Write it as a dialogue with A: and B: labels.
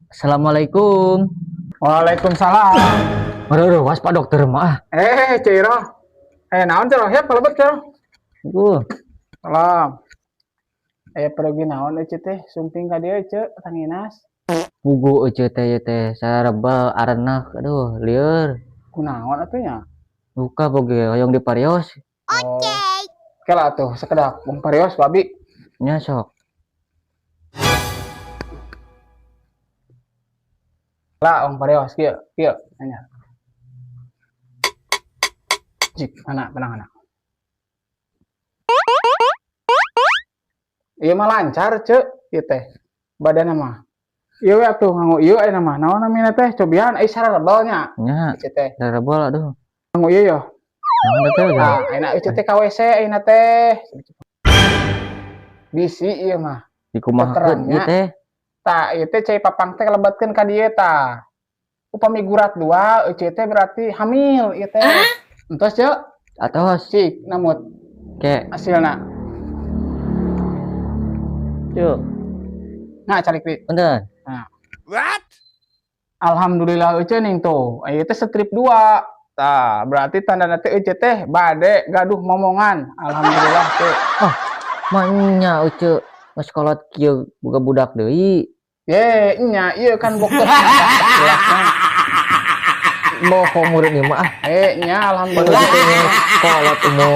A: Assalamualaikum.
B: Waalaikumsalam.
A: Aduh, was Pak Dokter mah.
B: Ciro. Naon Ciro? Hep, kalebet Ciro. Salam. Pergi naon teh? Sumping ka dieu Kang Inas.
A: Bugu teh sarebel arenak. Aduh, lieur.
B: Kunaon atuh nya?
A: Luka boge hoyong di parios.
B: Oke. Oke lah tuh, sekedap Bung Parios babi.
A: Nya sok.
B: Lah Bung Parios kieu anya. Cik, anak tenang anak. Ieu mah lancar ieu teh. Badanna mah. Ieu we atuh nganggo ieu aya mah. Naon namina teh? Cobian sarebelnya.
A: Nya.
B: Teh.
A: Sarebel aduh.
B: Nganggo ieu yo.
A: Naon teh ya?
B: Enak teh ka WC ayeuna teh. Bisi ieu mah.
A: Dikumahakeun ieu teh.
B: Tah, ieu teh cai papang teh kalebetkeun ka dieu tah. Upami gurat 2, teh berarti hamil ieu teh. Entos ceu?
A: Atos.
B: Cik, namut.
A: Ke.
B: Hasilna.
A: Cuk.
B: Nah, calik di.
A: Bener.
B: Nah. What? Alhamdulillah ning tuh. Ieu teh strip 2. Tah, berarti tandana teh teh bade gaduh momongan. Alhamdulillah teh.
A: Oh, manya geus kolot kieu boga budak deui.
B: Nya, ieu kan bokter.
A: Bohong murid ieu mah.
B: Nya alhamdulillah.
A: Kolot umur